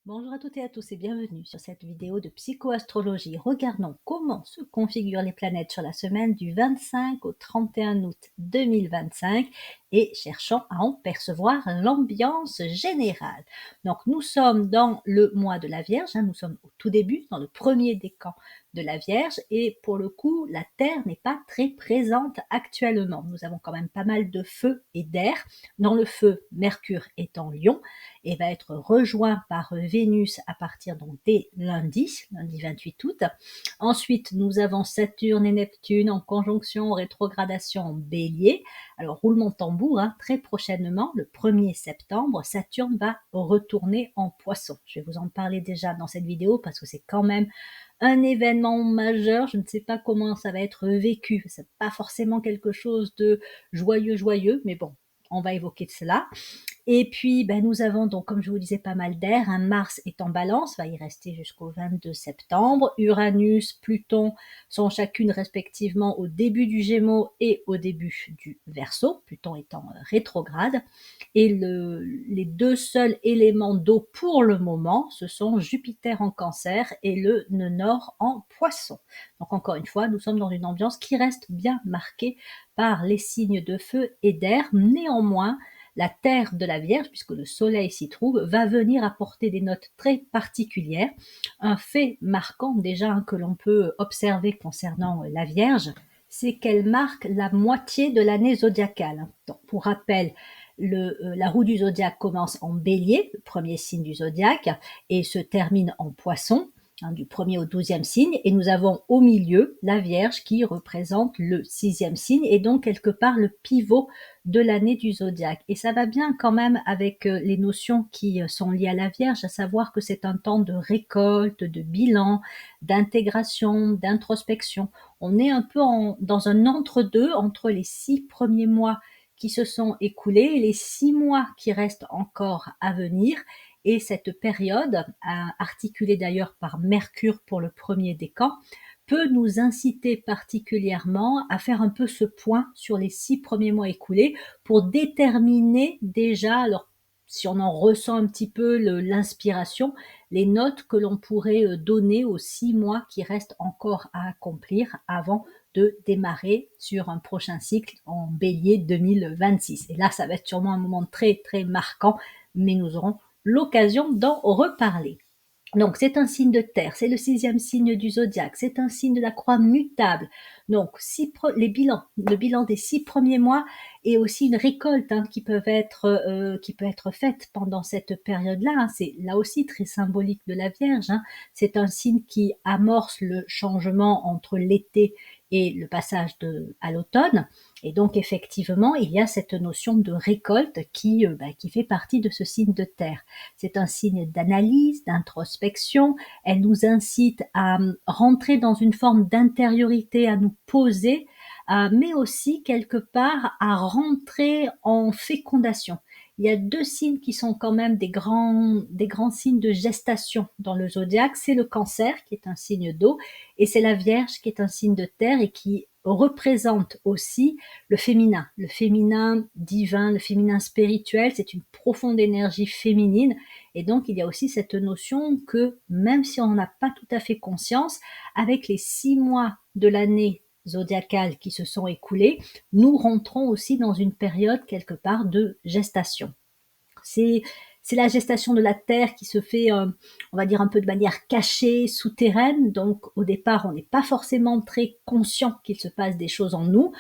Bonjour à toutes et à tous et bienvenue sur cette vidéo de psychoastrologie. Regardons comment se configurent les planètes sur la semaine du 25 au 31 août 2025 et cherchons à en percevoir l'ambiance générale. Donc nous sommes dans le mois de la Vierge, nous sommes au tout début, dans le premier décan de la Vierge et pour le coup la Terre n'est pas très présente actuellement. Nous avons quand même pas mal de feu et d'air. Dans le feu, Mercure est en Lion et va être rejoint par Vénus à partir donc dès lundi 28 août. Ensuite, nous avons Saturne et Neptune en conjonction, en rétrogradation en Bélier. Alors, roulement de tambour, très prochainement, le 1er septembre, Saturne va retourner en Poisson. Je vais vous en parler déjà dans cette vidéo parce que c'est quand même un événement majeur. Je ne sais pas comment ça va être vécu. C'est pas forcément quelque chose de joyeux, mais bon, on va évoquer cela. Et puis, nous avons donc, comme je vous disais, pas mal d'air. Mars est en Balance, va y rester jusqu'au 22 septembre. Uranus, Pluton sont chacune respectivement au début du Gémeaux et au début du Verseau, Pluton étant rétrograde. Et les deux seuls éléments d'eau pour le moment, ce sont Jupiter en Cancer et le nœud Nord en Poisson. Donc encore une fois, nous sommes dans une ambiance qui reste bien marquée par les signes de feu et d'air. Néanmoins, la terre de la Vierge, puisque le soleil s'y trouve, va venir apporter des notes très particulières. Un fait marquant déjà que l'on peut observer concernant la Vierge, c'est qu'elle marque la moitié de l'année zodiacale. Donc, pour rappel, la roue du zodiaque commence en Bélier, le premier signe du zodiaque, et se termine en Poisson, du 1er au 12e signe, et nous avons au milieu la Vierge qui représente le 6e signe, et donc quelque part le pivot de l'année du zodiaque. Et ça va bien quand même avec les notions qui sont liées à la Vierge, à savoir que c'est un temps de récolte, de bilan, d'intégration, d'introspection. On est un peu dans un entre-deux entre les 6 premiers mois qui se sont écoulés et les 6 mois qui restent encore à venir. Et cette période, articulée d'ailleurs par Mercure pour le premier décan, peut nous inciter particulièrement à faire un peu ce point sur les 6 premiers mois écoulés pour déterminer déjà, alors si on en ressent un petit peu l'inspiration, les notes que l'on pourrait donner aux 6 mois qui restent encore à accomplir avant de démarrer sur un prochain cycle en Bélier 2026. Et là, ça va être sûrement un moment très très marquant, mais nous aurons l'occasion d'en reparler. Donc, c'est un signe de terre, c'est le 6e signe du zodiaque, c'est un signe de la croix mutable. Donc, le bilan des 6 premiers mois et aussi une récolte qui peut être faite pendant cette période-là. C'est là aussi très symbolique de la Vierge. C'est un signe qui amorce le changement entre l'été et le passage à l'automne. Et donc, effectivement, il y a cette notion de récolte qui fait partie de ce signe de terre. C'est un signe d'analyse, d'introspection. Elle nous incite à rentrer dans une forme d'intériorité, à nous poser, mais aussi quelque part à rentrer en fécondation. Il y a 2 signes qui sont quand même des grands signes de gestation dans le zodiaque. C'est le Cancer, qui est un signe d'eau, et c'est la Vierge, qui est un signe de terre et qui représente aussi le féminin divin, le féminin spirituel. C'est une profonde énergie féminine. Et donc, il y a aussi cette notion que même si on n'a pas tout à fait conscience, avec les 6 mois de l'année zodiacale qui se sont écoulés, nous rentrons aussi dans une période quelque part de gestation. C'est la gestation de la Terre qui se fait, on va dire, un peu de manière cachée, souterraine. Donc, au départ, on n'est pas forcément très conscient qu'il se passe des choses en nous,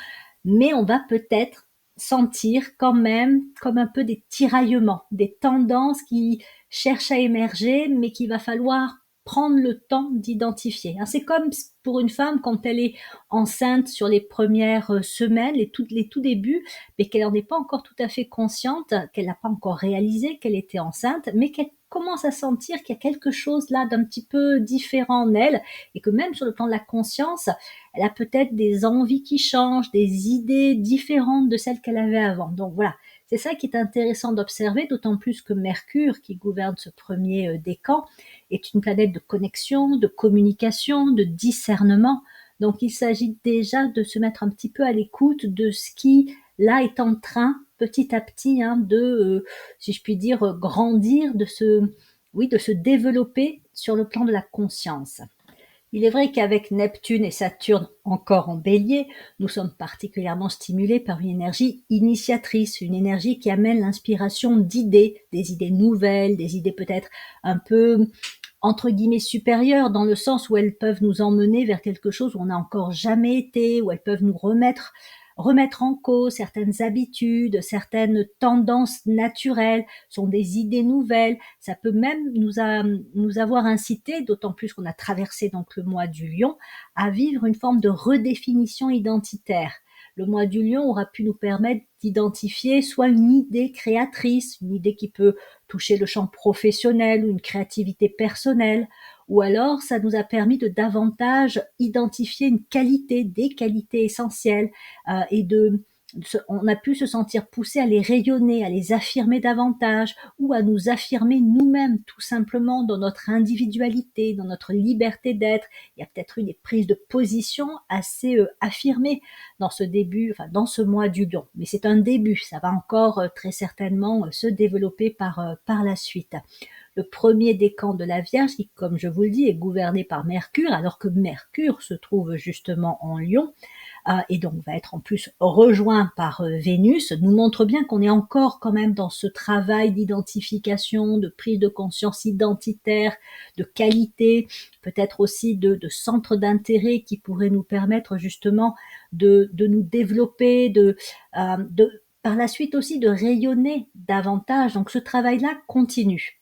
mais on va peut-être sentir quand même comme un peu des tiraillements, des tendances qui cherchent à émerger, mais qu'il va falloir prendre le temps d'identifier. C'est comme pour une femme quand elle est enceinte sur les premières semaines, les tout débuts, mais qu'elle n'en est pas encore tout à fait consciente, qu'elle n'a pas encore réalisé qu'elle était enceinte, mais qu'elle commence à sentir qu'il y a quelque chose là d'un petit peu différent en elle, et que même sur le plan de la conscience, elle a peut-être des envies qui changent, des idées différentes de celles qu'elle avait avant. Donc voilà, c'est ça qui est intéressant d'observer, d'autant plus que Mercure, qui gouverne ce premier décan, est une planète de connexion, de communication, de discernement. Donc il s'agit déjà de se mettre un petit peu à l'écoute de ce qui, là, est en train, petit à petit, de, si je puis dire, grandir, oui, de se développer sur le plan de la conscience. Il est vrai qu'avec Neptune et Saturne encore en Bélier, nous sommes particulièrement stimulés par une énergie initiatrice, une énergie qui amène l'inspiration d'idées, des idées nouvelles, des idées peut-être un peu entre guillemets supérieures, dans le sens où elles peuvent nous emmener vers quelque chose où on n'a encore jamais été, où elles peuvent nous remettre en cause certaines habitudes, certaines tendances naturelles, sont des idées nouvelles. Ça peut même nous avoir incité, d'autant plus qu'on a traversé donc le mois du Lion, à vivre une forme de redéfinition identitaire. Le mois du Lion aura pu nous permettre d'identifier soit une idée créatrice, une idée qui peut toucher le champ professionnel ou une créativité personnelle, ou alors ça nous a permis de davantage identifier une qualité, des qualités essentielles, et on a pu se sentir poussé à les rayonner, à les affirmer davantage, ou à nous affirmer nous-mêmes tout simplement dans notre individualité, dans notre liberté d'être. Il y a peut-être eu des prises de position assez affirmées dans ce début, enfin dans ce mois du Lion. Mais c'est un début, ça va encore très certainement se développer par la suite. Le premier décan de la Vierge, qui, comme je vous le dis, est gouverné par Mercure, alors que Mercure se trouve justement en Lion, et donc va être en plus rejoint par Vénus, nous montre bien qu'on est encore quand même dans ce travail d'identification, de prise de conscience identitaire, de qualité, peut-être aussi de centre d'intérêt qui pourrait nous permettre justement de nous développer, par la suite aussi de rayonner davantage. Donc ce travail-là continue.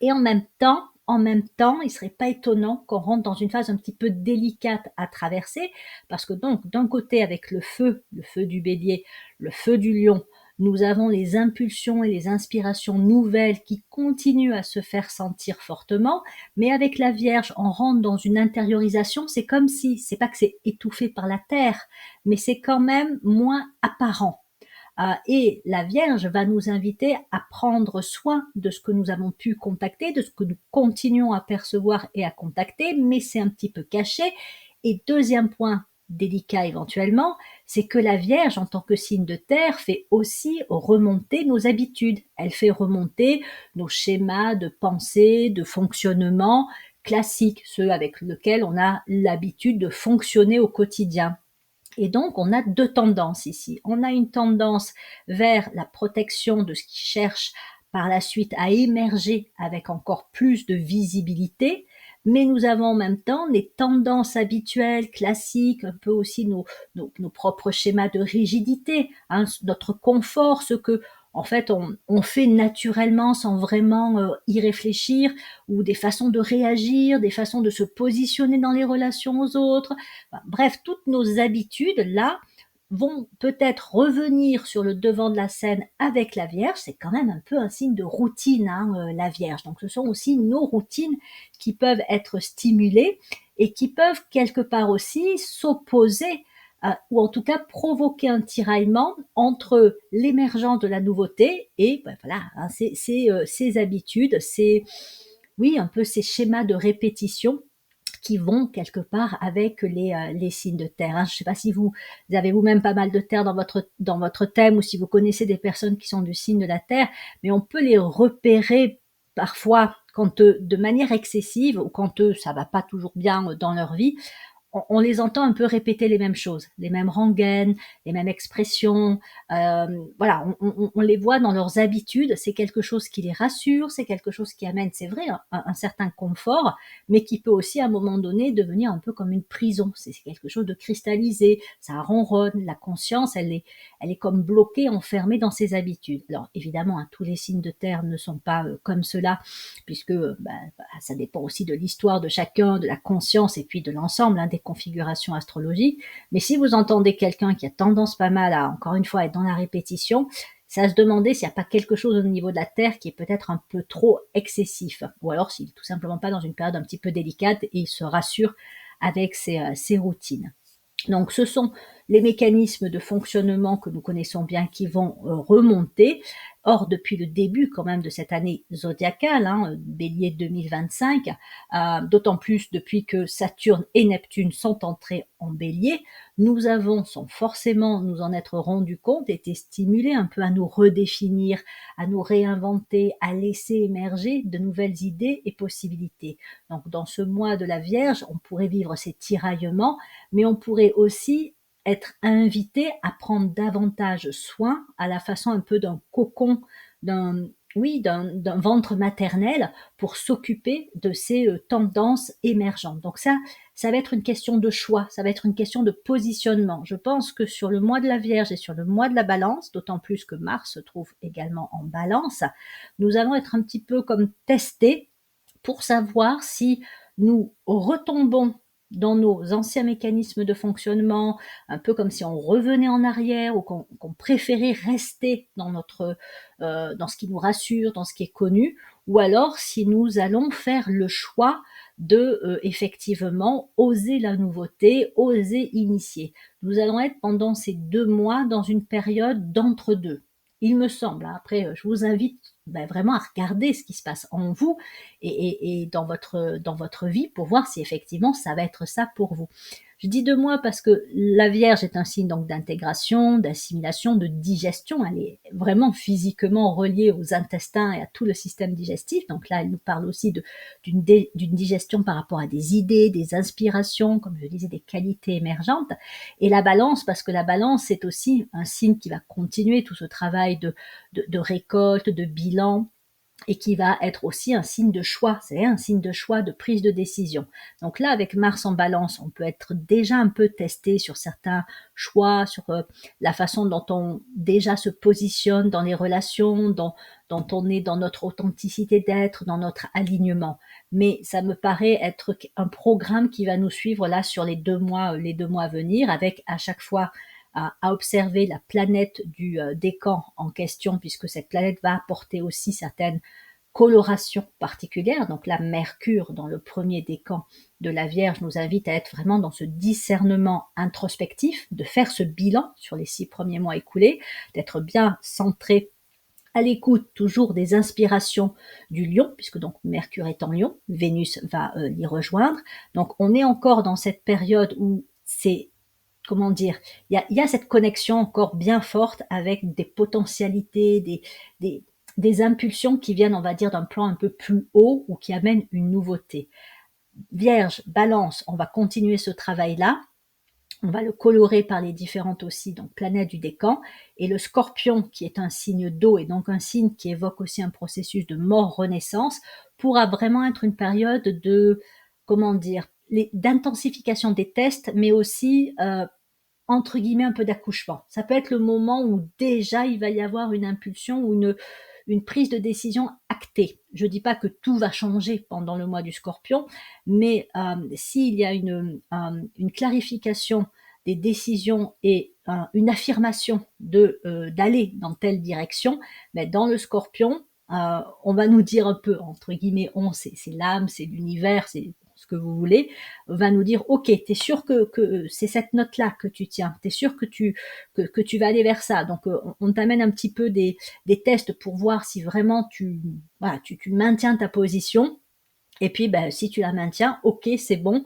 Et en même temps, il serait pas étonnant qu'on rentre dans une phase un petit peu délicate à traverser, parce que donc, d'un côté, avec le feu du Bélier, le feu du Lion, nous avons les impulsions et les inspirations nouvelles qui continuent à se faire sentir fortement, mais avec la Vierge, on rentre dans une intériorisation, c'est comme si, c'est pas que c'est étouffé par la terre, mais c'est quand même moins apparent. Et la Vierge va nous inviter à prendre soin de ce que nous avons pu contacter, de ce que nous continuons à percevoir et à contacter, mais c'est un petit peu caché. Et deuxième point délicat éventuellement, c'est que la Vierge, en tant que signe de terre, fait aussi remonter nos habitudes. Elle fait remonter nos schémas de pensée, de fonctionnement classiques, ceux avec lesquels on a l'habitude de fonctionner au quotidien. Et donc, on a deux tendances ici. On a une tendance vers la protection de ce qui cherche par la suite à émerger avec encore plus de visibilité, mais nous avons en même temps les tendances habituelles, classiques, un peu aussi nos propres schémas de rigidité, hein, notre confort, ce que en fait on fait naturellement sans vraiment y réfléchir, ou des façons de réagir, des façons de se positionner dans les relations aux autres. Enfin, bref, toutes nos habitudes, là, vont peut-être revenir sur le devant de la scène avec la Vierge. C'est quand même un peu un signe de routine, hein, la Vierge. Donc, ce sont aussi nos routines qui peuvent être stimulées et qui peuvent quelque part aussi s'opposer ou en tout cas provoquer un tiraillement entre l'émergence de la nouveauté et ben, voilà, hein, ces habitudes, oui, un peu ces schémas de répétition qui vont quelque part avec les signes de terre. Hein. Je ne sais pas si vous avez vous-même pas mal de terre dans votre thème, ou si vous connaissez des personnes qui sont du signe de la terre, mais on peut les repérer parfois quand de manière excessive, ou quand ça va pas toujours bien dans leur vie. On les entend un peu répéter les mêmes choses, les mêmes rengaines, les mêmes expressions. Voilà, on les voit dans leurs habitudes. C'est quelque chose qui les rassure, c'est quelque chose qui amène, c'est vrai, un certain confort, mais qui peut aussi, à un moment donné, devenir un peu comme une prison. C'est quelque chose de cristallisé, ça ronronne. La conscience, elle est comme bloquée, enfermée dans ses habitudes. Alors, évidemment, hein, tous les signes de terre ne sont pas comme cela, puisque ça dépend aussi de l'histoire de chacun, de la conscience et puis de l'ensemble, hein, des configurations astrologiques. Mais si vous entendez quelqu'un qui a tendance pas mal à, encore une fois, être dans la répétition, c'est à se demander s'il n'y a pas quelque chose au niveau de la Terre qui est peut-être un peu trop excessif, ou alors s'il n'est tout simplement pas dans une période un petit peu délicate et il se rassure avec ses routines. Donc ce sont les mécanismes de fonctionnement que nous connaissons bien qui vont remonter. Or, depuis le début quand même de cette année zodiacale, Bélier 2025, d'autant plus depuis que Saturne et Neptune sont entrés en Bélier, nous avons, sans forcément nous en être rendu compte, été stimulés un peu à nous redéfinir, à nous réinventer, à laisser émerger de nouvelles idées et possibilités. Donc dans ce mois de la Vierge, on pourrait vivre ces tiraillements, mais on pourrait aussi être invité à prendre davantage soin à la façon un peu d'un cocon, d'un d'un ventre maternel pour s'occuper de ces tendances émergentes. Donc ça va être une question de choix, ça va être une question de positionnement. Je pense que sur le mois de la Vierge et sur le mois de la Balance, d'autant plus que Mars se trouve également en Balance, nous allons être un petit peu comme testés pour savoir si nous retombons dans nos anciens mécanismes de fonctionnement, un peu comme si on revenait en arrière ou qu'on préférait rester dans dans ce qui nous rassure, dans ce qui est connu, ou alors si nous allons faire le choix de effectivement oser la nouveauté, oser initier. Nous allons être pendant ces 2 mois dans une période d'entre-deux. Il me semble, après je vous invite vraiment à regarder ce qui se passe en vous et dans votre vie pour voir si effectivement ça va être ça pour vous. Je dis 2 mois parce que la Vierge est un signe donc d'intégration, d'assimilation, de digestion. Elle est vraiment physiquement reliée aux intestins et à tout le système digestif. Donc là, elle nous parle aussi d'une digestion par rapport à des idées, des inspirations, comme je disais, des qualités émergentes. Et la Balance, parce que la Balance, c'est aussi un signe qui va continuer tout ce travail de récolte, de bilan, et qui va être aussi un signe de choix, c'est un signe de choix, de prise de décision. Donc là, avec Mars en Balance, on peut être déjà un peu testé sur certains choix, sur la façon dont on déjà se positionne dans les relations, dont on est dans notre authenticité d'être, dans notre alignement. Mais ça me paraît être un programme qui va nous suivre là sur les 2 mois à venir, avec à chaque fois à observer la planète du décan en question, puisque cette planète va apporter aussi certaines colorations particulières. Donc là, Mercure, dans le premier décan de la Vierge, nous invite à être vraiment dans ce discernement introspectif, de faire ce bilan sur les 6 premiers mois écoulés, d'être bien centré à l'écoute toujours des inspirations du lion, puisque donc Mercure est en lion, Vénus va l'y rejoindre. Donc on est encore dans cette période où c'est comment dire, il y a cette connexion encore bien forte avec des potentialités, des impulsions qui viennent, on va dire, d'un plan un peu plus haut ou qui amènent une nouveauté. Vierge, Balance, on va continuer ce travail-là. On va le colorer par les différentes aussi, donc planètes du décan. Et le Scorpion, qui est un signe d'eau et donc un signe qui évoque aussi un processus de mort-renaissance, pourra vraiment être une période de, comment dire, d'intensification des tests, mais aussi entre guillemets un peu d'accouchement. Ça peut être le moment où déjà il va y avoir une impulsion ou une prise de décision actée. Je dis pas que tout va changer pendant le mois du Scorpion, mais s'il y a une clarification des décisions et une affirmation d'aller dans telle direction, mais dans le Scorpion, on va nous dire un peu, entre guillemets, c'est l'âme, c'est l'univers, c'est ce que vous voulez, va nous dire, ok, t'es sûr que c'est cette note-là que tu tiens, t'es sûr que tu vas aller vers ça. Donc on t'amène un petit peu des tests pour voir si vraiment voilà, tu maintiens ta position. Et puis si tu la maintiens, ok, c'est bon,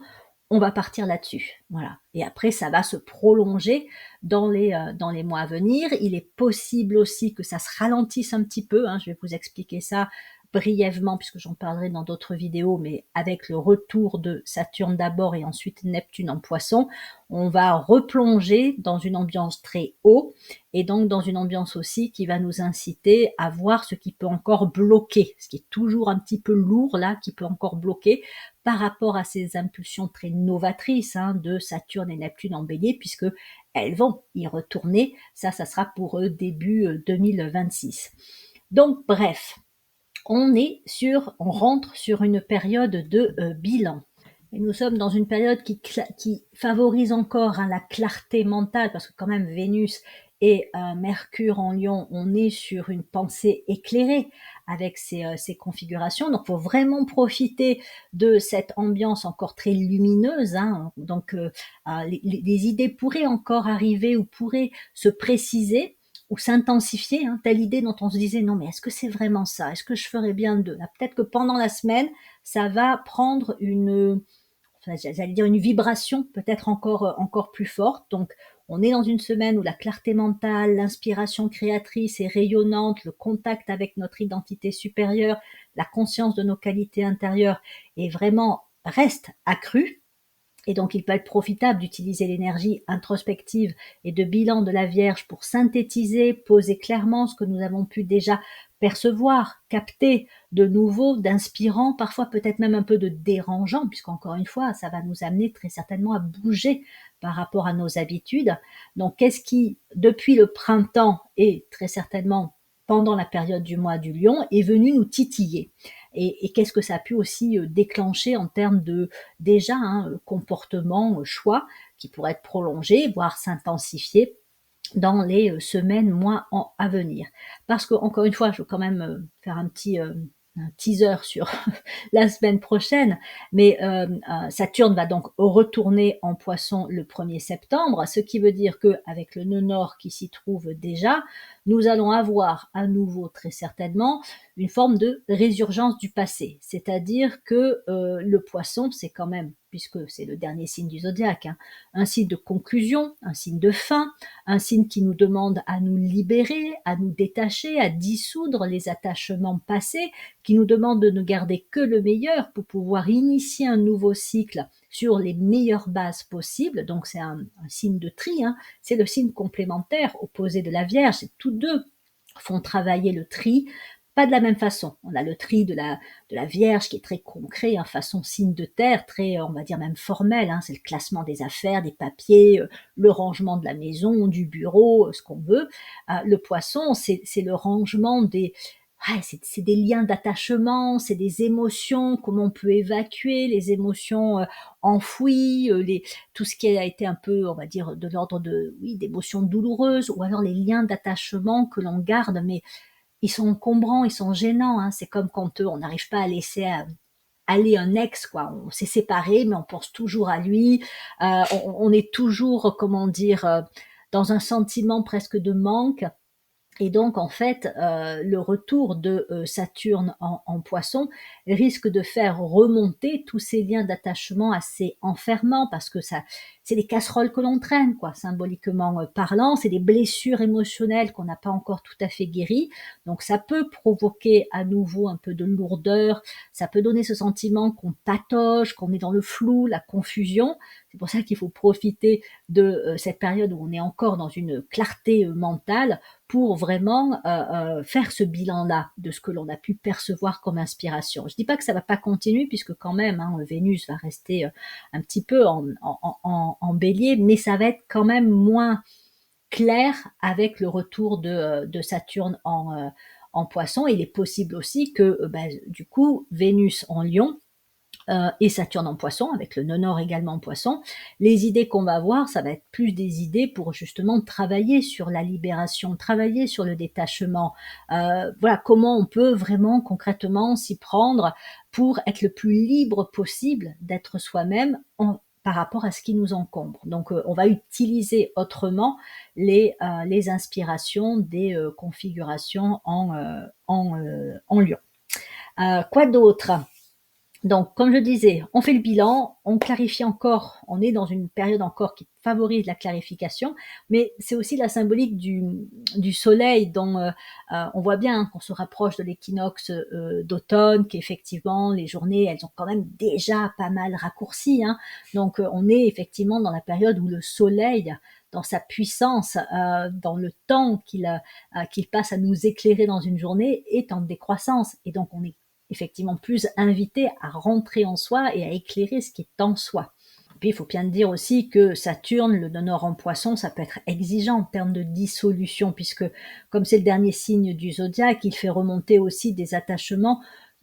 on va partir là-dessus. Voilà. Et après, ça va se prolonger dans les mois à venir. Il est possible aussi que ça se ralentisse un petit peu. Je vais vous expliquer ça brièvement, puisque j'en parlerai dans d'autres vidéos, mais avec le retour de Saturne d'abord et ensuite Neptune en Poisson, on va replonger dans une ambiance très haut, et donc dans une ambiance aussi qui va nous inciter à voir ce qui peut encore bloquer, ce qui est toujours un petit peu lourd là, qui peut encore bloquer par rapport à ces impulsions très novatrices de Saturne et Neptune en Bélier, puisque elles vont y retourner. Ça sera pour eux début 2026. Donc bref, on rentre sur une période de bilan. Et nous sommes dans une période qui favorise encore la clarté mentale, parce que quand même Vénus et Mercure en Lion, on est sur une pensée éclairée avec ces configurations. Donc, faut vraiment profiter de cette ambiance encore très lumineuse, hein. Donc, les idées pourraient encore arriver ou pourraient se préciser ou s'intensifier, hein, telle idée dont on se disait non mais est-ce que c'est vraiment ça? Est-ce que je ferais bien de là? Peut-être que pendant la semaine, ça va prendre enfin, j'allais dire une vibration peut-être encore plus forte. Donc, on est dans une semaine où la clarté mentale, l'inspiration créatrice est rayonnante, le contact avec notre identité supérieure, la conscience de nos qualités intérieures est vraiment reste accrue. Et donc, il peut être profitable d'utiliser l'énergie introspective et de bilan de la Vierge pour synthétiser, poser clairement ce que nous avons pu déjà percevoir, capter de nouveau, d'inspirant, parfois peut-être même un peu de dérangeant, puisqu'encore une fois, ça va nous amener très certainement à bouger par rapport à nos habitudes. Donc, qu'est-ce qui, depuis le printemps et très certainement pendant la période du mois du Lion, est venu nous titiller? Et qu'est-ce que ça a pu aussi déclencher en termes de déjà un comportement, choix qui pourrait être prolongé, voire s'intensifier dans les semaines, mois à venir. Parce que encore une fois, je veux quand même faire un teaser sur la semaine prochaine, mais Saturne va donc retourner en Poisson le 1er septembre, ce qui veut dire que avec le nœud nord qui s'y trouve déjà, nous allons avoir à nouveau très certainement une forme de résurgence du passé, c'est-à-dire que le Poisson, c'est quand même, puisque c'est le dernier signe du zodiaque, hein, un signe de conclusion, un signe de fin, un signe qui nous demande à nous libérer, à nous détacher, à dissoudre les attachements passés, qui nous demande de ne garder que le meilleur pour pouvoir initier un nouveau cycle sur les meilleures bases possibles. Donc c'est un signe de tri, hein. C'est le signe complémentaire opposé de la Vierge. C'est tous deux font travailler le tri, pas de la même façon. On a le tri de la Vierge qui est très concret, en façon signe de terre, très, on va dire même formel, hein. C'est le classement des affaires, des papiers, le rangement de la maison, du bureau, ce qu'on veut. Le Poisson, c'est le rangement c'est des liens d'attachement, c'est des émotions, comment on peut évacuer les émotions enfouies, tout ce qui a été un peu, on va dire, de l'ordre oui, d'émotions douloureuses, ou alors les liens d'attachement que l'on garde, mais ils sont encombrants, ils sont gênants, hein. C'est comme quand on n'arrive pas à laisser aller un ex, quoi. On s'est séparés, mais on pense toujours à lui. On est toujours, comment dire, dans un sentiment presque de manque. Et donc, en fait, le retour de Saturne en Poisson risque de faire remonter tous ces liens d'attachement assez enfermants, parce que c'est des casseroles que l'on traîne, quoi, symboliquement parlant. C'est des blessures émotionnelles qu'on n'a pas encore tout à fait guéries. Donc, ça peut provoquer à nouveau un peu de lourdeur. Ça peut donner ce sentiment qu'on patauge, qu'on est dans le flou, la confusion. C'est pour ça qu'il faut profiter de cette période où on est encore dans une clarté mentale, pour vraiment faire ce bilan-là de ce que l'on a pu percevoir comme inspiration. Je dis pas que ça va pas continuer, puisque quand même, hein, Vénus va rester un petit peu en bélier, mais ça va être quand même moins clair avec le retour de Saturne en Poisson. Il est possible aussi que du coup, Vénus en Lion et Saturne en Poisson, avec le nœud nord également en Poisson, les idées qu'on va avoir, ça va être plus des idées pour justement travailler sur la libération, travailler sur le détachement. Voilà, comment on peut vraiment concrètement s'y prendre pour être le plus libre possible d'être soi-même par rapport à ce qui nous encombre. Donc, on va utiliser autrement les inspirations des configurations en Lion. Quoi d'autre? Donc, comme je disais, on fait le bilan, on clarifie encore, on est dans une période encore qui favorise la clarification, mais c'est aussi la symbolique du soleil dont on voit bien, hein, qu'on se rapproche de l'équinoxe d'automne, qu'effectivement les journées, elles ont quand même déjà pas mal raccourci, hein. Donc, on est effectivement dans la période où le soleil, dans sa puissance, dans le temps qu'il passe à nous éclairer dans une journée, est en décroissance. Et donc, on est effectivement plus invité à rentrer en soi et à éclairer ce qui est en soi. Puis il faut bien dire aussi que Saturne, le nœud nord en Poisson, ça peut être exigeant en termes de dissolution, puisque comme c'est le dernier signe du zodiaque, il fait remonter aussi des attachements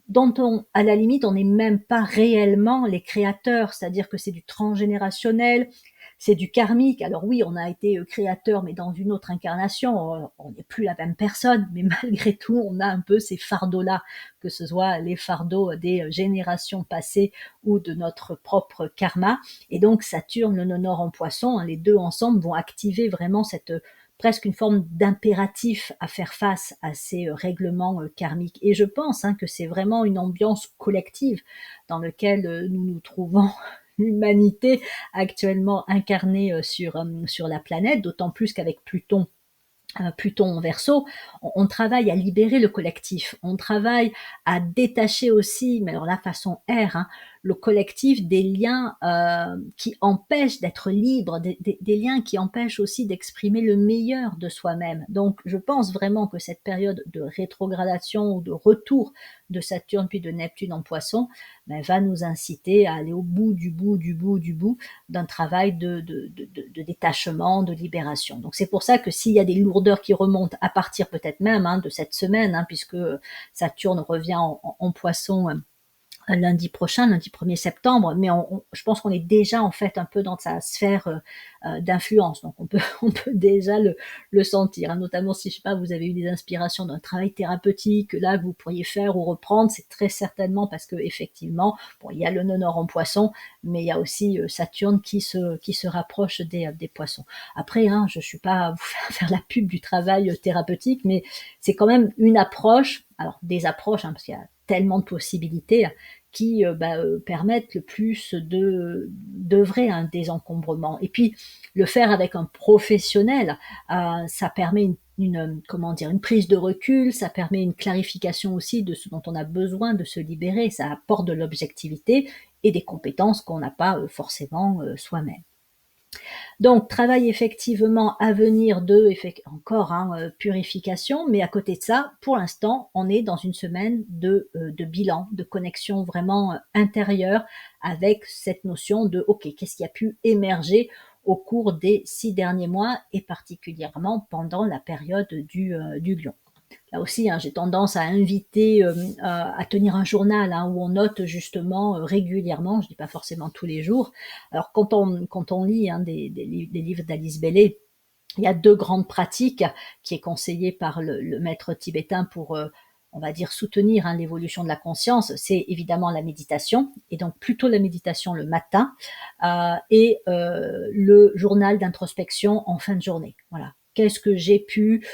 dont à la limite, on n'est même pas réellement les créateurs, c'est-à-dire que c'est du transgénérationnel, c'est du karmique. Alors oui, on a été créateur, mais dans une autre incarnation, on n'est plus la même personne, mais malgré tout, on a un peu ces fardeaux-là, que ce soit les fardeaux des générations passées ou de notre propre karma. Et donc Saturne, le nœud nord en Poisson, hein, les deux ensemble vont activer vraiment cette presque une forme d'impératif à faire face à ces règlements karmiques. Et je pense que c'est vraiment une ambiance collective dans laquelle nous nous trouvons, l'humanité actuellement incarnée sur la planète, d'autant plus qu'avec Pluton en Verseau, on travaille à libérer le collectif, on travaille à détacher aussi, mais alors là façon R, le collectif des liens qui empêchent d'être libre, des liens qui empêchent aussi d'exprimer le meilleur de soi-même. Donc je pense vraiment que cette période de rétrogradation ou de retour de Saturne puis de Neptune en Poisson va nous inciter à aller au bout du bout d'un travail de détachement, de libération. Donc c'est pour ça que s'il y a des lourdeurs qui remontent à partir peut-être même de cette semaine, puisque Saturne revient en Poisson lundi prochain, lundi 1er septembre, mais je pense qu'on est déjà en fait un peu dans sa sphère d'influence, donc on peut déjà le sentir, notamment si je sais pas, vous avez eu des inspirations d'un travail thérapeutique là que vous pourriez faire ou reprendre, c'est très certainement parce que effectivement, bon, il y a le nœud nord en Poisson, mais il y a aussi Saturne qui se rapproche des Poissons. Après, je suis pas à vous faire la pub du travail thérapeutique, mais c'est quand même une approche, alors des approches, parce qu'il y a tellement de possibilités qui permettent le plus d'œuvrer à un désencombrement. Et puis le faire avec un professionnel, ça permet une prise de recul, ça permet une clarification aussi de ce dont on a besoin de se libérer, ça apporte de l'objectivité et des compétences qu'on n'a pas forcément soi-même. Donc, travail effectivement à venir encore purification, mais à côté de ça, pour l'instant, on est dans une semaine de bilan, de connexion vraiment intérieure avec cette notion de ok, qu'est-ce qui a pu émerger au cours des 6 derniers mois et particulièrement pendant la période du lion. Là aussi, j'ai tendance à inviter à tenir un journal où on note justement régulièrement, je dis pas forcément tous les jours. Alors quand on lit des livres d'Alice Bailey, il y a 2 grandes pratiques qui est conseillée par le maître tibétain pour on va dire soutenir l'évolution de la conscience. C'est évidemment la méditation, et donc plutôt la méditation le matin et le journal d'introspection en fin de journée. Voilà. Qu'est-ce que j'ai pu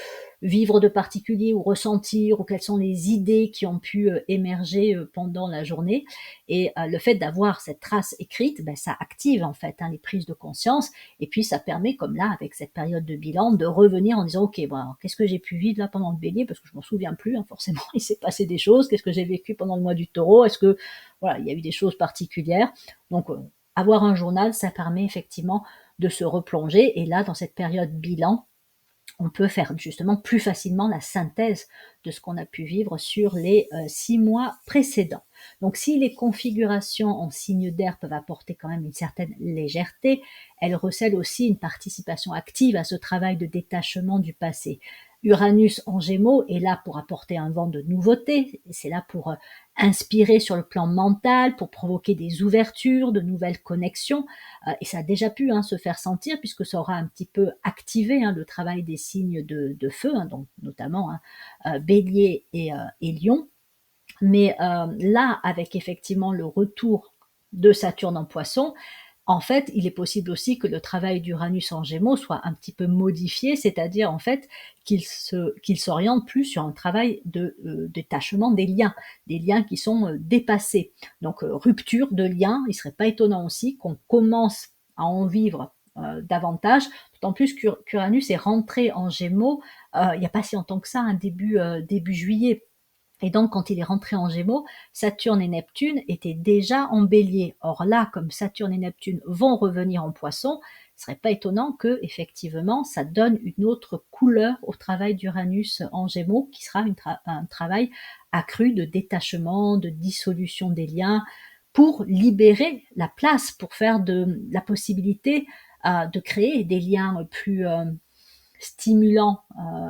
vivre de particulier ou ressentir, ou quelles sont les idées qui ont pu émerger pendant la journée. Et le fait d'avoir cette trace écrite, ça active en fait les prises de conscience, et puis ça permet, comme là avec cette période de bilan, de revenir en disant ok, alors, qu'est-ce que j'ai pu vivre là pendant le Bélier, parce que je m'en souviens plus, forcément il s'est passé des choses, qu'est-ce que j'ai vécu pendant le mois du Taureau, est-ce que voilà, il y a eu des choses particulières. Donc avoir un journal, ça permet effectivement de se replonger, et là dans cette période bilan, on peut faire justement plus facilement la synthèse de ce qu'on a pu vivre sur les 6 mois précédents. Donc si les configurations en signe d'air peuvent apporter quand même une certaine légèreté, elles recèlent aussi une participation active à ce travail de détachement du passé. Uranus en Gémeaux est là pour apporter un vent de nouveauté, c'est là pour inspirer sur le plan mental, pour provoquer des ouvertures, de nouvelles connexions, et ça a déjà pu se faire sentir, puisque ça aura un petit peu activé le travail des signes de feu, donc notamment Bélier et Lion. Mais là, avec effectivement le retour de Saturne en Poisson, en fait, il est possible aussi que le travail d'Uranus en Gémeaux soit un petit peu modifié, c'est-à-dire en fait qu'il s'oriente plus sur un travail de détachement des liens qui sont dépassés. Donc rupture de liens, il serait pas étonnant aussi qu'on commence à en vivre davantage, d'autant plus qu'Uranus est rentré en Gémeaux il n'y a pas si longtemps que ça, début juillet. Et donc, quand il est rentré en Gémeaux, Saturne et Neptune étaient déjà en Bélier. Or là, comme Saturne et Neptune vont revenir en Poisson, ce serait pas étonnant que, effectivement, ça donne une autre couleur au travail d'Uranus en Gémeaux, qui sera un travail accru de détachement, de dissolution des liens, pour libérer la place, pour faire de la possibilité de créer des liens stimulant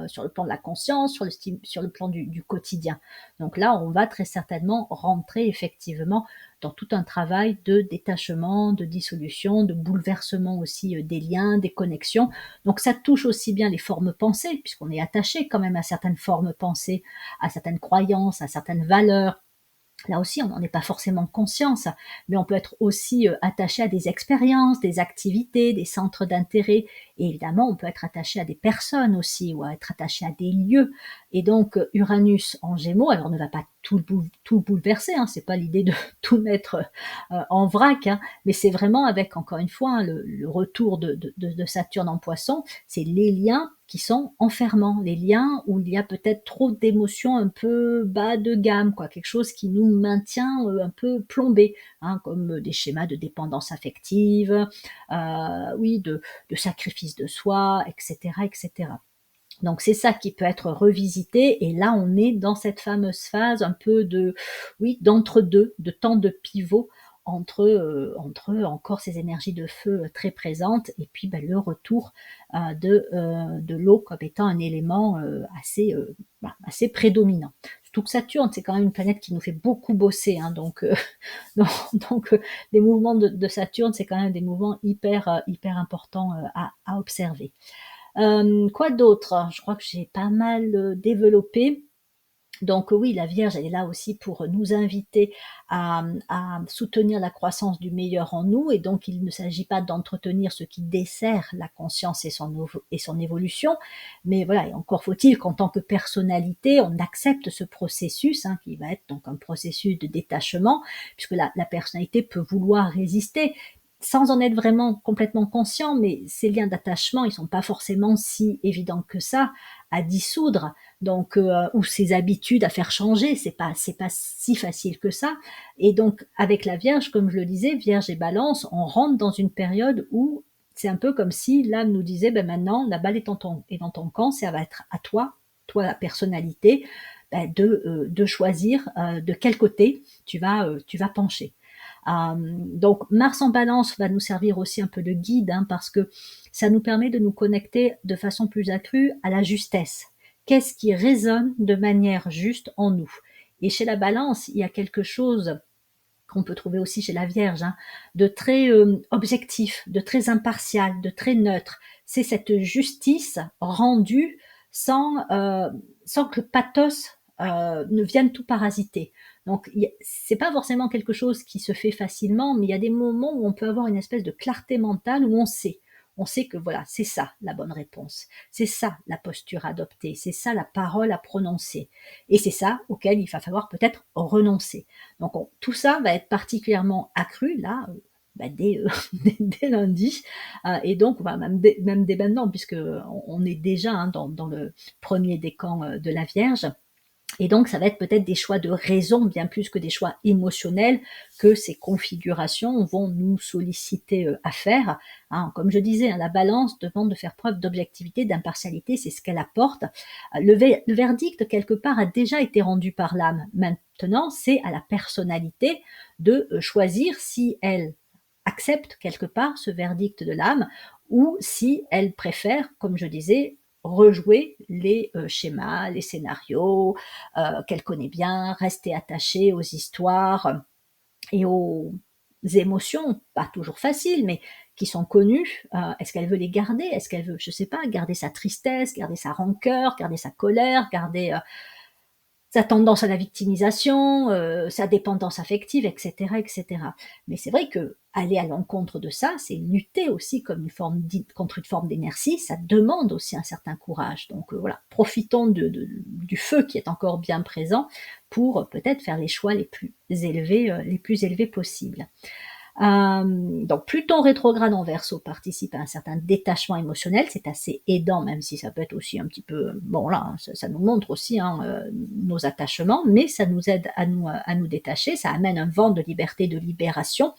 sur le plan de la conscience, sur le plan du quotidien. Donc là, on va très certainement rentrer effectivement dans tout un travail de détachement, de dissolution, de bouleversement aussi des liens, des connexions. Donc ça touche aussi bien les formes pensées, puisqu'on est attaché quand même à certaines formes pensées, à certaines croyances, à certaines valeurs. Là aussi, on n'en est pas forcément conscient, ça, mais on peut être aussi attaché à des expériences, des activités, des centres d'intérêt. Et évidemment, on peut être attaché à des personnes aussi, ou être attaché à des lieux. Et donc, Uranus en Gémeaux, alors ne va pas tout bouleverser, hein, c'est pas l'idée de tout mettre en vrac, hein, mais c'est vraiment avec, encore une fois, hein, le retour de Saturne en Poisson, c'est les liens qui sont enfermants, les liens où il y a peut-être trop d'émotions un peu bas de gamme, quoi, quelque chose qui nous maintient un peu plombés, hein, comme des schémas de dépendance affective, oui, de sacrifice de soi, etc., etc. Donc c'est ça qui peut être revisité, et là on est dans cette fameuse phase un peu de, oui, d'entre-deux, de temps de pivot entre encore ces énergies de feu très présentes, et puis ben, le retour de l'eau comme étant un élément assez prédominant. Surtout que Saturne, c'est quand même une planète qui nous fait beaucoup bosser, hein, donc, donc les mouvements de Saturne, c'est quand même des mouvements hyper importants à observer. Quoi d'autre? Je crois que j'ai pas mal développé. Donc oui, la Vierge, elle est là aussi pour nous inviter à soutenir la croissance du meilleur en nous, et donc il ne s'agit pas d'entretenir ce qui dessert la conscience et son évolution, mais voilà, et encore faut-il qu'en tant que personnalité, on accepte ce processus, hein, qui va être donc un processus de détachement, puisque la personnalité peut vouloir résister, sans en être vraiment complètement conscient, mais ces liens d'attachement, ils sont pas forcément si évidents que ça à dissoudre, donc ou ses habitudes à faire changer, c'est pas si facile que ça. Et donc avec la Vierge, comme je le disais, Vierge et Balance, on rentre dans une période où c'est un peu comme si l'âme nous disait, ben maintenant la balle est dans ton camp, ça va être à toi, la personnalité, ben, de choisir de quel côté tu vas pencher. Donc Mars en Balance va nous servir aussi un peu de guide, hein, parce que ça nous permet de nous connecter de façon plus accrue à la justesse. Qu'est-ce qui résonne de manière juste en nous? Et chez la Balance, il y a quelque chose qu'on peut trouver aussi chez la Vierge, hein, de très objectif, de très impartial, de très neutre. C'est cette justice rendue sans, sans que le pathos ne vienne tout parasiter. Donc, c'est pas forcément quelque chose qui se fait facilement, mais il y a des moments où on peut avoir une espèce de clarté mentale où on sait. On sait que voilà, c'est ça la bonne réponse, c'est ça la posture adoptée, c'est ça la parole à prononcer, et c'est ça auquel il va falloir peut-être renoncer. Donc tout ça va être particulièrement accru là, dès lundi, et donc même dès maintenant, puisque on est déjà, hein, dans le premier décan de la Vierge. Et donc, ça va être peut-être des choix de raison bien plus que des choix émotionnels que ces configurations vont nous solliciter à faire. Hein, comme je disais, hein, la balance demande de faire preuve d'objectivité, d'impartialité, c'est ce qu'elle apporte. Le verdict, quelque part, a déjà été rendu par l'âme. Maintenant, c'est à la personnalité de choisir si elle accepte quelque part ce verdict de l'âme, ou si elle préfère, comme je disais, rejouer les schémas, les scénarios qu'elle connaît bien, rester attachée aux histoires et aux émotions, pas toujours faciles, mais qui sont connues. Est-ce qu'elle veut les garder? Est-ce qu'elle veut, je sais pas, garder sa tristesse, garder sa rancœur, garder sa colère, garder sa tendance à la victimisation, sa dépendance affective, etc., etc. Mais c'est vrai que aller à l'encontre de ça, c'est lutter aussi contre une forme d'inertie. Ça demande aussi un certain courage. Donc voilà, profitons du feu qui est encore bien présent pour peut-être faire les choix les plus élevés possibles. Donc Pluton rétrograde en Verseau participe à un certain détachement émotionnel, c'est assez aidant, même si ça peut être aussi un petit peu, bon là, ça nous montre aussi, hein, nos attachements, mais ça nous aide à nous détacher, ça amène un vent de liberté, de libération,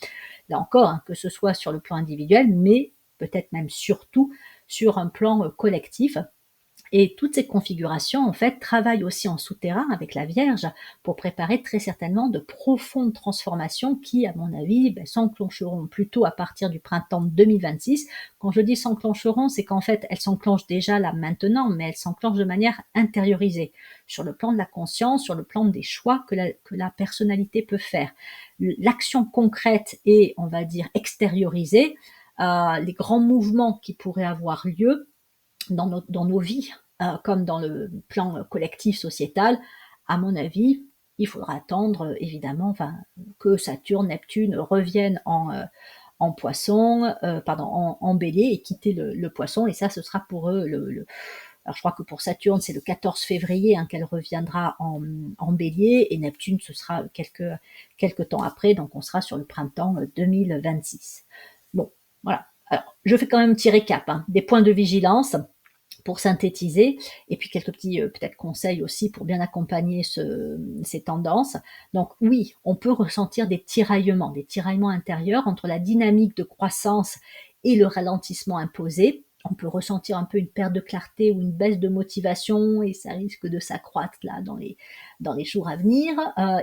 là encore, hein, que ce soit sur le plan individuel, mais peut-être même surtout sur un plan collectif. Et toutes ces configurations, en fait, travaillent aussi en souterrain avec la Vierge pour préparer très certainement de profondes transformations qui, à mon avis, s'enclencheront plutôt à partir du printemps 2026. Quand je dis s'enclencheront, c'est qu'en fait, elles s'enclenchent déjà là maintenant, mais elles s'enclenchent de manière intériorisée, sur le plan de la conscience, sur le plan des choix que la personnalité peut faire. L'action concrète et, on va dire, extériorisée, les grands mouvements qui pourraient avoir lieu, dans nos vies, comme dans le plan collectif sociétal, à mon avis, il faudra attendre évidemment que Saturne, Neptune reviennent en poisson, pardon, en bélier et quitter le poisson. Et ça, ce sera pour eux alors je crois que pour Saturne, c'est le 14 février qu'elle reviendra en bélier, et Neptune, ce sera quelques temps après, donc on sera sur le printemps 2026. Bon, voilà. Alors, je fais quand même un petit récap, des points de vigilance pour synthétiser, et puis quelques petits peut-être conseils aussi pour bien accompagner ces tendances. Donc oui, on peut ressentir des tiraillements intérieurs entre la dynamique de croissance et le ralentissement imposé. On peut ressentir un peu une perte de clarté ou une baisse de motivation, et ça risque de s'accroître là dans les jours à venir.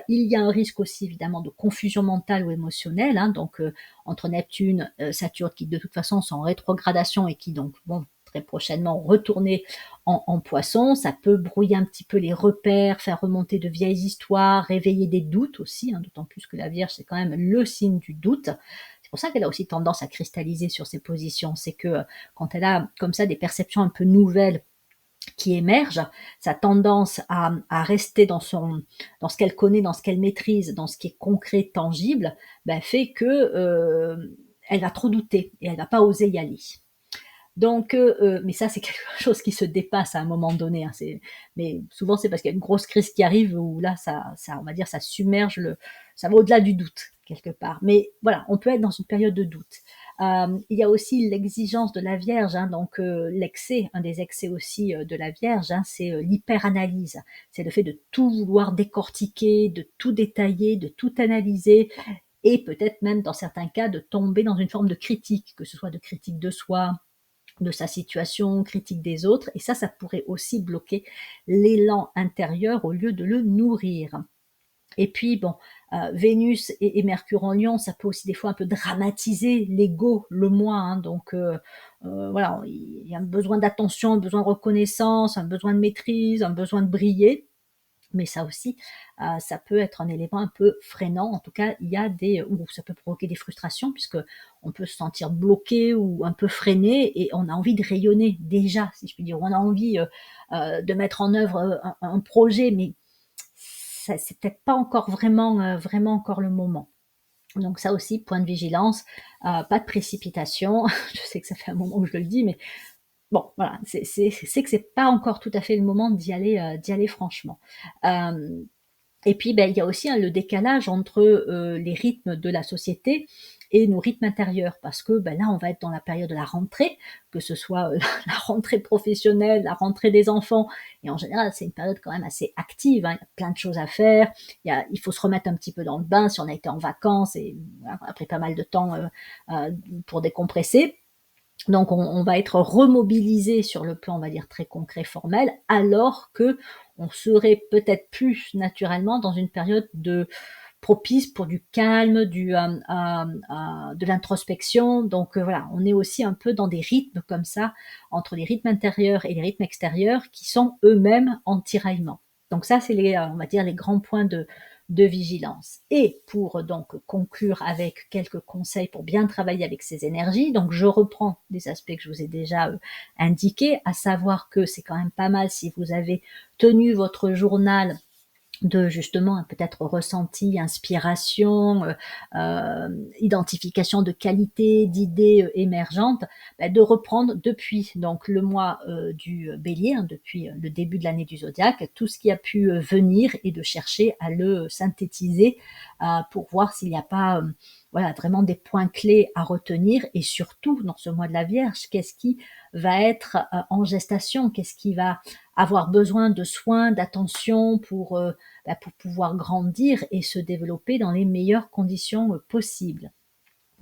Il y a un risque aussi évidemment de confusion mentale ou émotionnelle, donc entre Neptune, Saturne qui de toute façon sont en rétrogradation et qui donc très prochainement retourner en poisson. Ça peut brouiller un petit peu les repères, faire remonter de vieilles histoires, réveiller des doutes aussi, d'autant plus que la Vierge, c'est quand même le signe du doute. C'est pour ça qu'elle a aussi tendance à cristalliser sur ses positions. C'est que quand elle a comme ça des perceptions un peu nouvelles qui émergent, sa tendance à rester dans ce qu'elle connaît, dans ce qu'elle maîtrise, dans ce qui est concret, tangible, fait que elle va trop douter et elle va pas oser y aller. Donc, mais ça, c'est quelque chose qui se dépasse à un moment donné. Mais souvent, c'est parce qu'il y a une grosse crise qui arrive où là, on va dire, ça submerge ça va au-delà du doute quelque part. Mais voilà, on peut être dans une période de doute. Il y a aussi l'exigence de la Vierge, donc l'excès, un des excès aussi de la Vierge, c'est l'hyperanalyse. C'est le fait de tout vouloir décortiquer, de tout détailler, de tout analyser, et peut-être même dans certains cas de tomber dans une forme de critique, que ce soit de critique de soi, de sa situation, critique des autres, et ça pourrait aussi bloquer l'élan intérieur au lieu de le nourrir. Et puis Vénus et Mercure en Lion, ça peut aussi des fois un peu dramatiser l'ego, le moi, donc voilà, il y a un besoin d'attention, un besoin de reconnaissance, un besoin de maîtrise, un besoin de briller. Mais ça aussi, ça peut être un élément un peu freinant. En tout cas, il y a ou ça peut provoquer des frustrations, puisque on peut se sentir bloqué ou un peu freiné, et on a envie de rayonner déjà, si je puis dire. On a envie de mettre en œuvre un projet, mais c'est peut-être pas encore vraiment encore le moment. Donc ça aussi, point de vigilance, pas de précipitation. Je sais que ça fait un moment que je le dis, mais bon, voilà, c'est que c'est pas encore tout à fait le moment d'y aller franchement. Et puis, il y a aussi le décalage entre les rythmes de la société et nos rythmes intérieurs, parce que là, on va être dans la période de la rentrée, que ce soit la rentrée professionnelle, la rentrée des enfants, et en général, c'est une période quand même assez active, il y a plein de choses à faire, il faut se remettre un petit peu dans le bain si on a été en vacances, et voilà, on a pris pas mal de temps pour décompresser. Donc on va être remobilisé sur le plan, on va dire, très concret, formel, alors que on serait peut-être plus naturellement dans une période propice pour du calme, de l'introspection. Donc voilà, on est aussi un peu dans des rythmes comme ça, entre les rythmes intérieurs et les rythmes extérieurs, qui sont eux-mêmes en tiraillement. Donc ça, c'est on va dire, les grands points de vigilance. Et pour donc conclure avec quelques conseils pour bien travailler avec ces énergies, donc je reprends des aspects que je vous ai déjà indiqués, à savoir que c'est quand même pas mal si vous avez tenu votre journal de justement peut-être ressenti, inspiration, identification de qualité, d'idées émergentes, de reprendre depuis donc le mois du bélier, depuis le début de l'année du zodiaque, tout ce qui a pu venir, et de chercher à le synthétiser pour voir s'il n'y a pas voilà, vraiment des points clés à retenir, et surtout dans ce mois de la Vierge, qu'est-ce qui va être en gestation, qu'est-ce qui va avoir besoin de soins, d'attention pour pouvoir grandir et se développer dans les meilleures conditions possibles.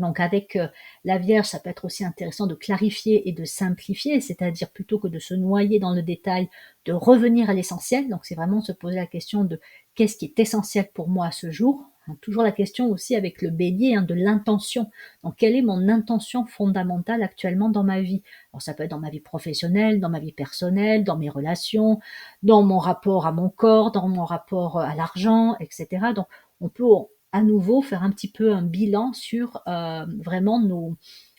Donc avec la Vierge, ça peut être aussi intéressant de clarifier et de simplifier, c'est-à-dire plutôt que de se noyer dans le détail, de revenir à l'essentiel. Donc c'est vraiment se poser la question de qu'est-ce qui est essentiel pour moi à ce jour. Toujours la question aussi avec le bélier de l'intention. Donc quelle est mon intention fondamentale actuellement dans ma vie? Alors ça peut être dans ma vie professionnelle, dans ma vie personnelle, dans mes relations, dans mon rapport à mon corps, dans mon rapport à l'argent, etc. Donc on peut à nouveau faire un petit peu un bilan sur vraiment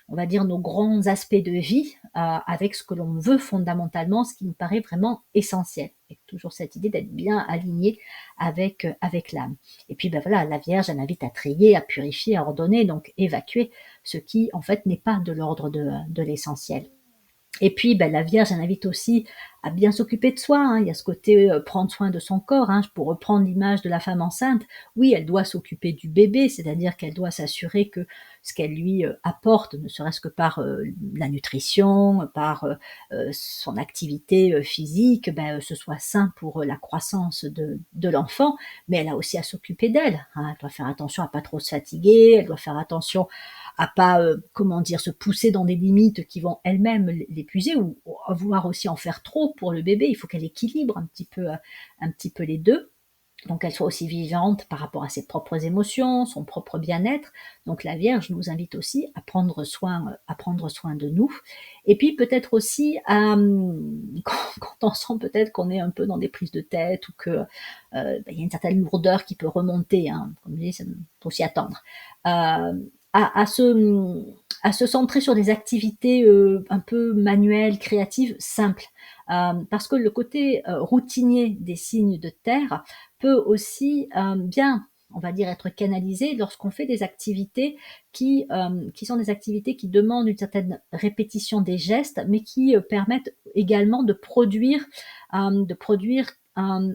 on va dire nos grands aspects de vie avec ce que l'on veut fondamentalement, ce qui nous paraît vraiment essentiel. Et toujours cette idée d'être bien aligné avec l'âme. Et puis ben voilà, la Vierge, elle invite à trier, à purifier, à ordonner, donc évacuer ce qui en fait n'est pas de l'ordre de l'essentiel. Et puis, ben, la Vierge, elle invite aussi à bien s'occuper de soi. Il y a ce côté prendre soin de son corps. Pour reprendre l'image de la femme enceinte, oui, elle doit s'occuper du bébé, c'est-à-dire qu'elle doit s'assurer que ce qu'elle lui apporte, ne serait-ce que par la nutrition, par son activité physique, ce soit sain pour la croissance de l'enfant. Mais elle a aussi à s'occuper d'elle. Elle doit faire attention à pas trop se fatiguer, elle doit faire attention à pas, se pousser dans des limites qui vont elles-mêmes l'épuiser ou vouloir aussi en faire trop pour le bébé. Il faut qu'elle équilibre un petit peu les deux. Donc elle soit aussi vigilante par rapport à ses propres émotions, son propre bien-être. Donc la Vierge nous invite aussi à prendre soin de nous. Et puis peut-être aussi quand on sent peut-être qu'on est un peu dans des prises de tête ou que il y a une certaine lourdeur qui peut remonter, comme je dis, ça faut s'y attendre. À se centrer sur des activités un peu manuelles, créatives, simples. Parce que le côté routinier des signes de terre peut aussi bien, on va dire, être canalisé lorsqu'on fait des activités qui sont des activités qui demandent une certaine répétition des gestes, mais qui permettent également de produire un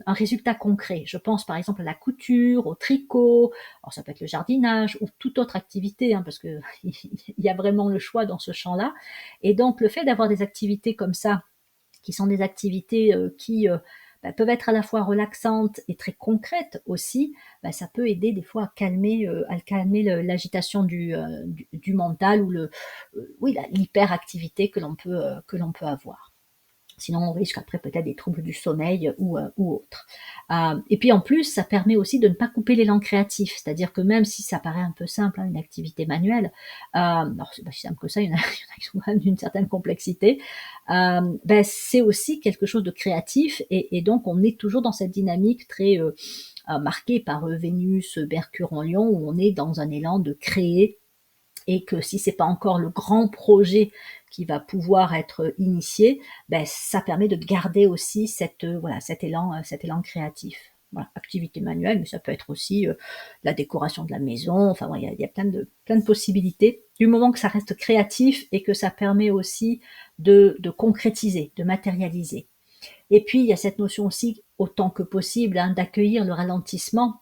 résultat concret. Je pense par exemple à la couture, au tricot, alors ça peut être le jardinage ou toute autre activité, parce que il y a vraiment le choix dans ce champ-là. Et donc le fait d'avoir des activités comme ça, qui sont des activités qui peuvent être à la fois relaxantes et très concrètes aussi, ça peut aider des fois à calmer l'agitation du mental ou l'hyperactivité que l'on peut avoir. Sinon, on risque après peut-être des troubles du sommeil ou autre. Et puis en plus, ça permet aussi de ne pas couper l'élan créatif. C'est-à-dire que même si ça paraît un peu simple, une activité manuelle, alors c'est pas si simple que ça, il y en a qui sont quand même d'une certaine complexité, c'est aussi quelque chose de créatif et donc on est toujours dans cette dynamique très marquée par Vénus, Mercure en Lion, où on est dans un élan de créer et que si c'est pas encore le grand projet qui va pouvoir être initié, ça permet de garder aussi cet élan créatif. Voilà, activité manuelle, mais ça peut être aussi la décoration de la maison. Enfin, il y a plein de possibilités. Du moment que ça reste créatif et que ça permet aussi de concrétiser, de matérialiser. Et puis, il y a cette notion aussi, autant que possible, d'accueillir le ralentissement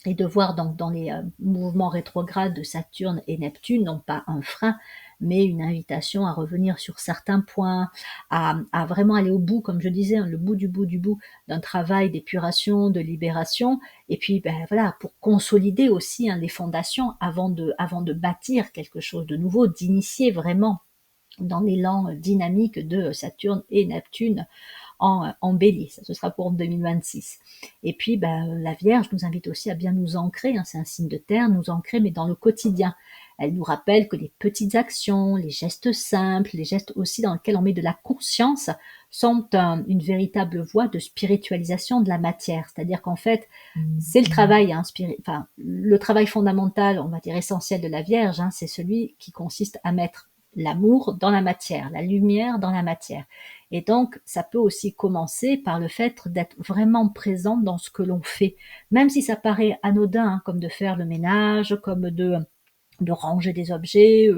et de voir donc dans les mouvements rétrogrades de Saturne et Neptune, non pas un frein, mais une invitation à revenir sur certains points, à vraiment aller au bout, comme je disais, le bout du bout d'un travail d'épuration, de libération, et puis voilà, pour consolider aussi les fondations avant de bâtir quelque chose de nouveau, d'initier vraiment dans l'élan dynamique de Saturne et Neptune en bélier. Ça, ce sera pour 2026. Et puis, la Vierge nous invite aussi à bien nous ancrer, c'est un signe de terre, nous ancrer, mais dans le quotidien. Elle nous rappelle que les petites actions, les gestes simples, les gestes aussi dans lesquels on met de la conscience, sont une véritable voie de spiritualisation de la matière. C'est-à-dire qu'en fait, c'est le travail, le travail fondamental, on va dire essentiel de la Vierge, c'est celui qui consiste à mettre l'amour dans la matière, la lumière dans la matière. Et donc, ça peut aussi commencer par le fait d'être vraiment présent dans ce que l'on fait. Même si ça paraît anodin, comme de faire le ménage, comme de ranger des objets,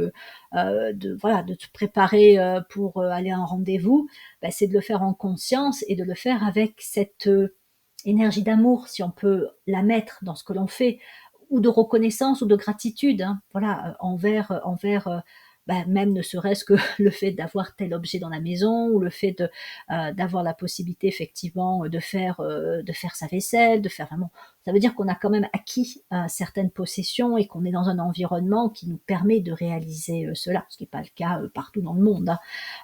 de se préparer pour aller à un rendez-vous, c'est de le faire en conscience et de le faire avec cette énergie d'amour, si on peut la mettre dans ce que l'on fait, ou de reconnaissance ou de gratitude, envers même ne serait-ce que le fait d'avoir tel objet dans la maison ou le fait d'avoir la possibilité effectivement de faire sa vaisselle, de faire vraiment ça veut dire qu'on a quand même acquis, certaines possessions et qu'on est dans un environnement qui nous permet de réaliser, cela, ce qui n'est pas le cas, partout dans le monde,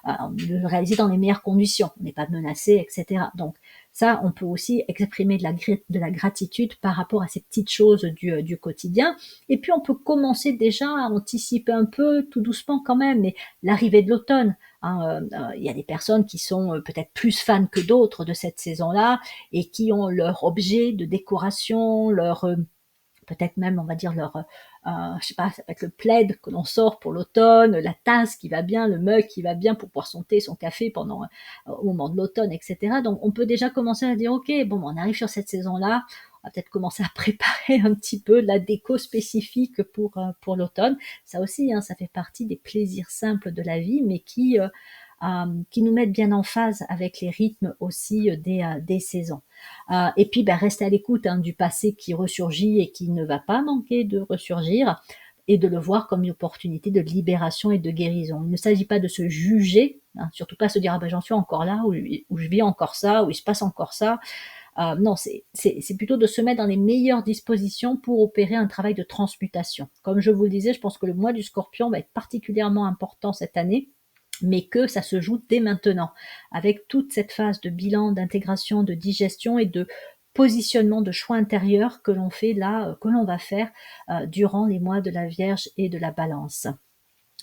hein. De le réaliser dans les meilleures conditions, on n'est pas menacé et cetera. Donc ça, on peut aussi exprimer de la gratitude par rapport à ces petites choses du quotidien. Et puis on peut commencer déjà à anticiper un peu, tout doucement quand même, mais l'arrivée de l'automne, hein. Il y a des personnes qui sont, peut-être plus fans que d'autres de cette saison-là et qui ont leur objet de décoration, leur, peut-être même, on va dire, leur, je sais pas, ça peut être le plaid que l'on sort pour l'automne, la tasse qui va bien, le mug qui va bien pour boire son thé, son café pendant, au moment de l'automne, etc. Donc, on peut déjà commencer à dire, ok, bon, on arrive sur cette saison-là, on va peut-être commencer à préparer un petit peu la déco spécifique pour l'automne. Ça aussi, hein, ça fait partie des plaisirs simples de la vie, mais qui nous mettent bien en phase avec les rythmes aussi des saisons. Et puis, rester à l'écoute, hein, du passé qui ressurgit et qui ne va pas manquer de ressurgir, et de le voir comme une opportunité de libération et de guérison. Il ne s'agit pas de se juger, hein, surtout pas se dire ah ben j'en suis encore là, ou je vis encore ça, ou il se passe encore ça. Non, c'est plutôt de se mettre dans les meilleures dispositions pour opérer un travail de transmutation. Comme je vous le disais, je pense que le mois du Scorpion va être particulièrement important cette année, mais que ça se joue dès maintenant, avec toute cette phase de bilan, d'intégration, de digestion et de positionnement, de choix intérieur que l'on fait là, que l'on va faire durant les mois de la Vierge et de la Balance.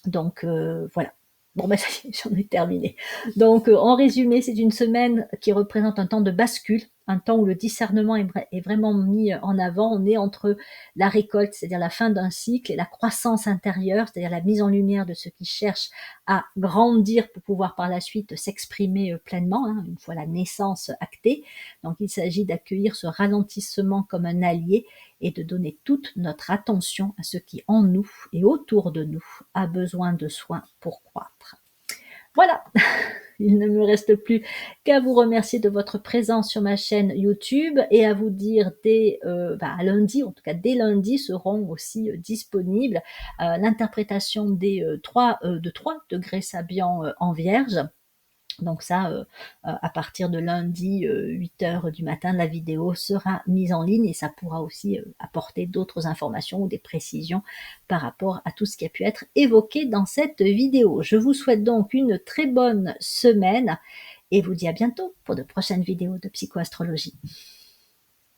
Donc voilà. Bon ça y est, j'en ai terminé. Donc en résumé, c'est une semaine qui représente un temps de bascule, un temps où le discernement est vraiment mis en avant. On est entre la récolte, c'est-à-dire la fin d'un cycle, et la croissance intérieure, c'est-à-dire la mise en lumière de ceux qui cherchent à grandir pour pouvoir par la suite s'exprimer pleinement, hein, une fois la naissance actée. Donc il s'agit d'accueillir ce ralentissement comme un allié et de donner toute notre attention à ce qui en nous et autour de nous a besoin de soins pour croître. Voilà, il ne me reste plus qu'à vous remercier de votre présence sur ma chaîne YouTube et à vous dire à lundi, en tout cas dès lundi, seront aussi disponibles l'interprétation de 3 degrés Sabian en Vierge. Donc ça, à partir de lundi 8h du matin, la vidéo sera mise en ligne et ça pourra aussi apporter d'autres informations ou des précisions par rapport à tout ce qui a pu être évoqué dans cette vidéo. Je vous souhaite donc une très bonne semaine et vous dis à bientôt pour de prochaines vidéos de psychoastrologie.